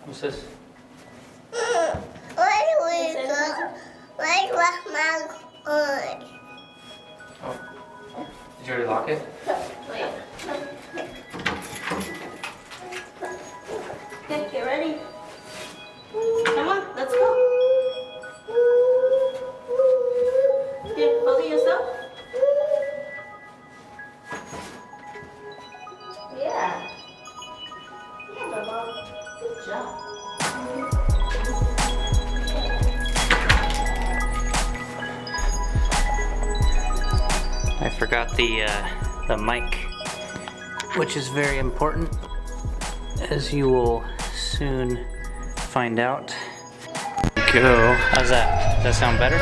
What's this? Oh. Did you already lock it? Okay, get ready. Come on, let's go. Here, hold it yourself. Yeah. Yeah, Bubba. Good job. I forgot the mic, which is very important, as you will soon find out. Go. How's that? Does that sound better?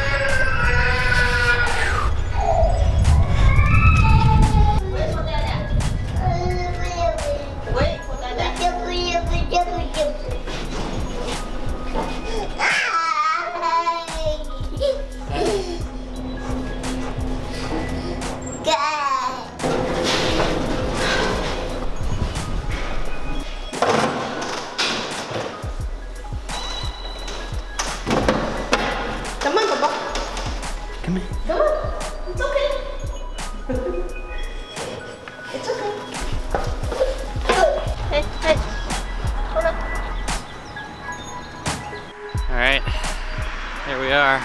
Wait for Dada. Come on, Bubba. Come here. Come on. It's okay. It's okay. Hey, hey. Hold on. All right, here we are.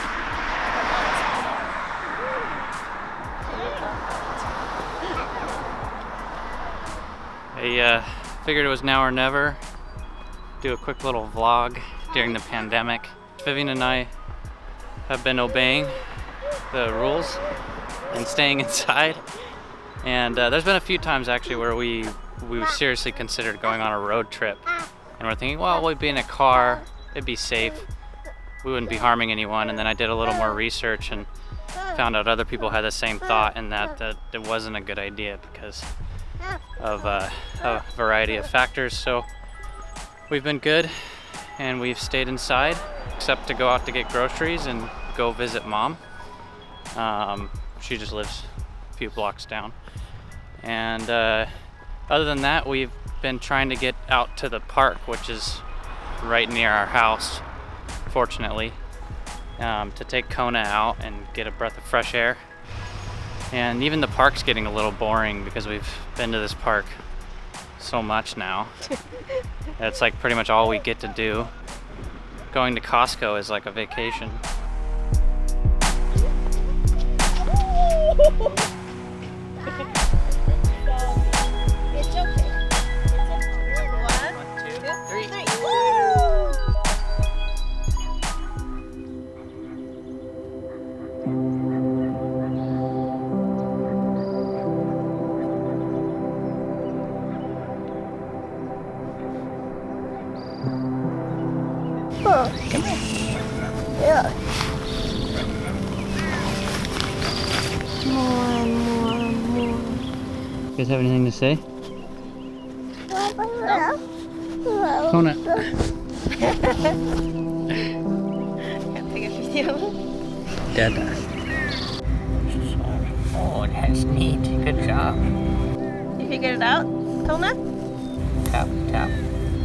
I figured it was now or never. Do a quick little vlog during the pandemic. Vivien and I have been obeying the rules and staying inside. And there's been a few times actually where we seriously considered going on a road trip. And we're thinking, well, we'd be in a car, it'd be safe, we wouldn't be harming anyone. And then I did a little more research and found out other people had the same thought, and that it wasn't a good idea because of a variety of factors. So we've been good and we've stayed inside, except to go out to get groceries and go visit Mom. She just lives a few blocks down. And other than that, we've been trying to get out to the park, which is right near our house, fortunately, to take Kona out and get a breath of fresh air. And even the park's getting a little boring because we've been to this park so much now. It's like pretty much all we get to do. Going to Costco is like a vacation. It's okay. One, two, three. Come here. Yeah. More. You guys have anything to say? Kona. Can I take a video? Dada. Oh, that's neat. Good job. You figured it out, Kona? Tap, tap.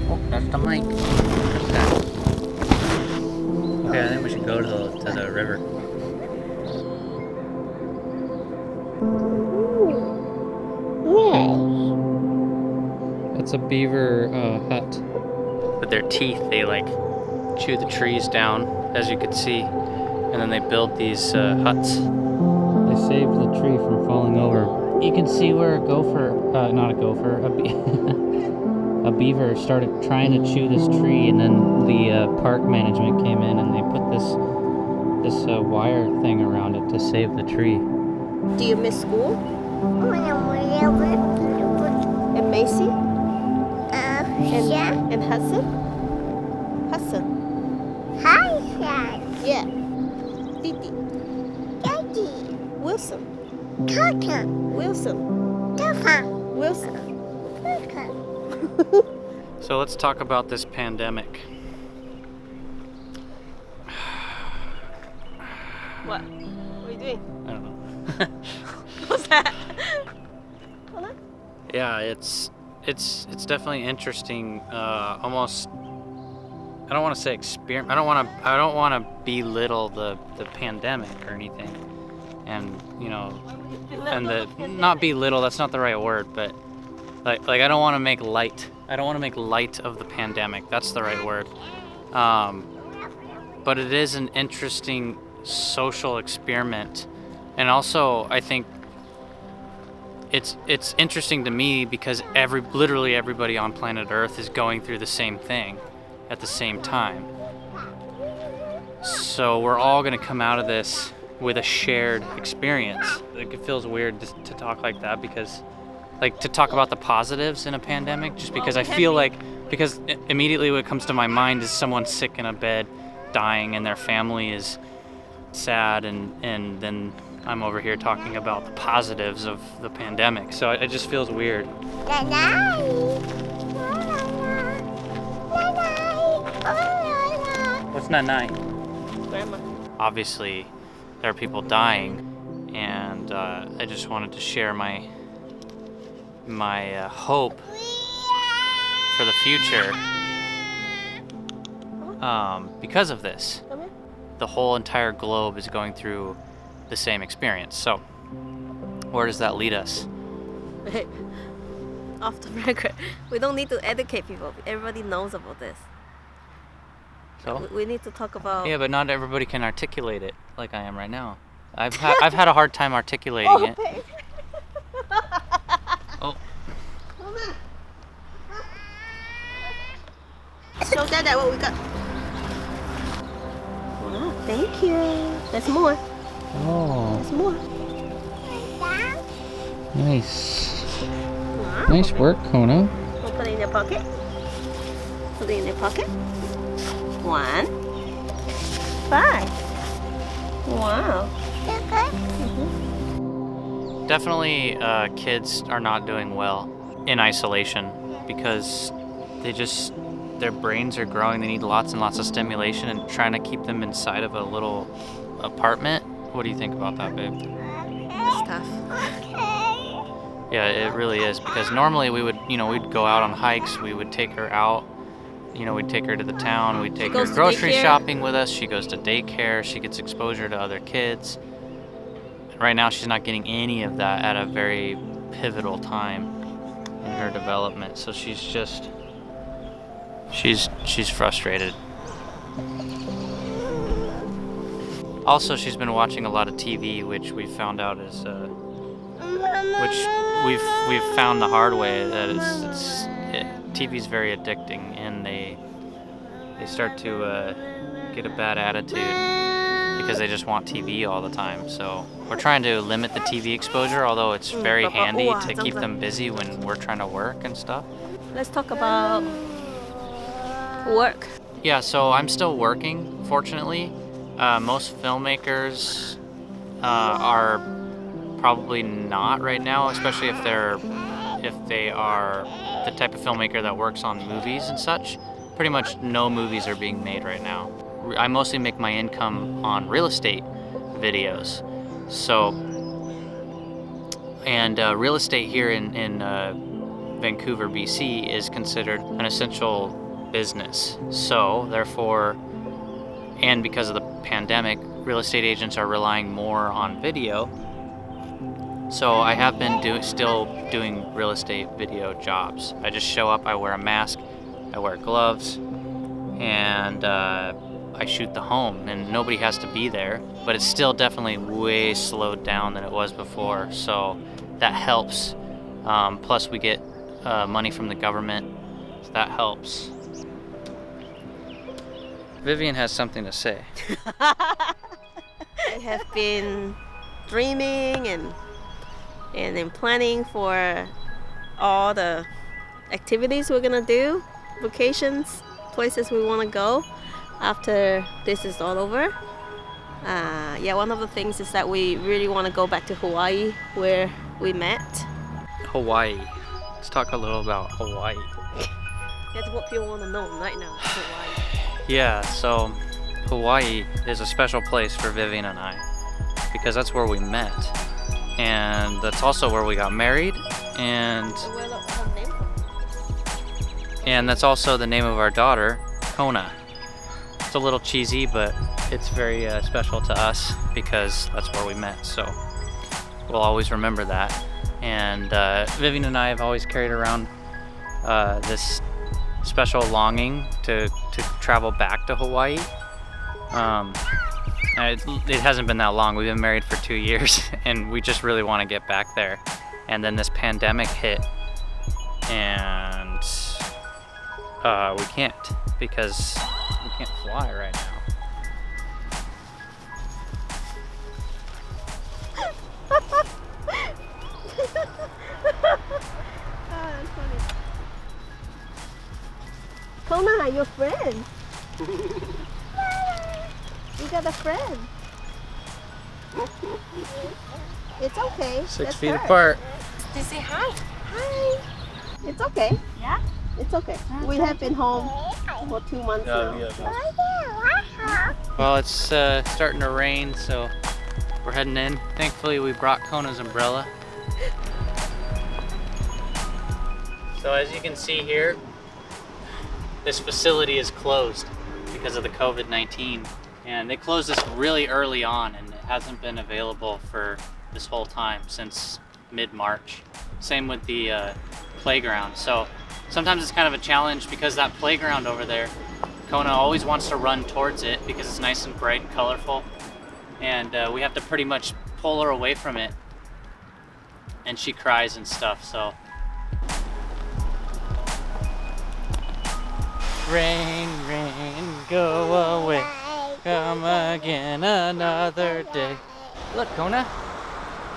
Oh, that's the mic. What's that? Okay, I think we should go to the river. It's a beaver hut. With their teeth, they like chew the trees down, as you can see, and then they build these huts. They saved the tree from falling over. You can see where a gopher, not a gopher, a beaver started trying to chew this tree, and then the park management came in and they put this wire thing around it to save the tree. Do you miss school? And Macy? And Hudson? Yeah. Titi. Wilson. Wilson. So let's talk about this pandemic. What? What are you doing? I don't know. What's that? Yeah, it's definitely interesting. Almost I don't want to say experiment. I don't want to belittle the pandemic or anything. And, you know, and not belittle, that's not the right word, but like I don't want to make light. I don't want to make light of the pandemic. That's the right word. But it is an interesting social experiment. And also, I think it's interesting to me because literally everybody on planet Earth is going through the same thing at the same time. So we're all gonna come out of this with a shared experience. Like, it feels weird to talk like that because, like, to talk about the positives in a pandemic, just because I feel like, because immediately what comes to my mind is someone sick in a bed, dying, and their family is sad, and then I'm over here talking about the positives of the pandemic. So it just feels weird. What's nanai? Grandma. Obviously, there are people dying, and I just wanted to share my hope for the future because of this. The whole entire globe is going through the same experience. So, where does that lead us? Off the record, we don't need to educate people. Everybody knows about this. So? We need to talk about. Yeah, but not everybody can articulate it like I am right now. I've had a hard time articulating it. Babe. Oh. Show Dad what we got. Wow, thank you. There's more. Oh, There's more. nice. Wow. Nice work, Kona. We'll put it in your pocket. Put it in your pocket. 1, 5. Wow. Definitely, kids are not doing well in isolation because their brains are growing. They need lots and lots of stimulation, and trying to keep them inside of a little apartment. What do you think about that, babe? It's tough. Yeah, it really is, because normally we'd go out on hikes. We would take her out. We'd take her to the town. We'd take her goes to grocery daycare. shopping with us. She goes to daycare. She gets exposure to other kids. Right now, she's not getting any of that at a very pivotal time in her development. So she's frustrated. Also, she's been watching a lot of TV, which we found out is, which we've found the hard way that TV's very addicting, and they start to get a bad attitude because they just want TV all the time. So we're trying to limit the TV exposure, although it's very handy to keep them busy when we're trying to work and stuff. Let's talk about work. Yeah, so I'm still working, fortunately. Most filmmakers are probably not right now, especially if they are the type of filmmaker that works on movies and such. Pretty much no movies are being made right now. I mostly make my income on real estate videos. So, and real estate here in Vancouver, BC is considered an essential business. So, therefore, and because of the pandemic, real estate agents are relying more on video. So I have been still doing real estate video jobs. I just show up, I wear a mask, I wear gloves, and I shoot the home, and nobody has to be there. But it's still definitely way slowed down than it was before, so that helps. Plus we get money from the government, so that helps. Vivien has something to say. I have been dreaming and then planning for all the activities we're gonna do, vacations, places we want to go after this is all over. One of the things is that we really want to go back to Hawaii, where we met. Hawaii. Let's talk a little about Hawaii. That's what people want to know right now, Hawaii. Yeah, so Hawaii is a special place for Vivien and I because that's where we met, and that's also where we got married, and Where the home name from? that's also the name of our daughter, Kona. just a little cheesy, but it's very special to us because that's where we met. So we'll always remember that. And Vivien and I have always carried around this special longing to travel back to Hawaii. It hasn't been that long. We've been married for 2 years and we just really want to get back there. And then this pandemic hit and we can't because we can't fly right now. That's funny. Kona, your friend. You got a friend. It's okay. 6 That's feet her. apart. They say hi. Hi. It's okay. Yeah? It's okay. We have been home for 2 months now. Well, it's starting to rain, so we're heading in. Thankfully, we brought Kona's umbrella. So as you can see here, this facility is closed because of the COVID-19. And they closed this really early on, and it hasn't been available for this whole time since mid-March. Same with the playground. So sometimes it's kind of a challenge because that playground over there, Kona always wants to run towards it because it's nice and bright and colorful. And we have to pretty much pull her away from it. And she cries and stuff, so. Rain, rain, go away. Come again another day. Look, Kona.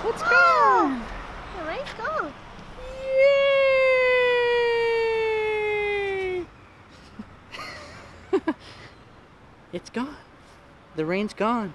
Let's go. All right, go. Yay! It's gone. The rain's gone.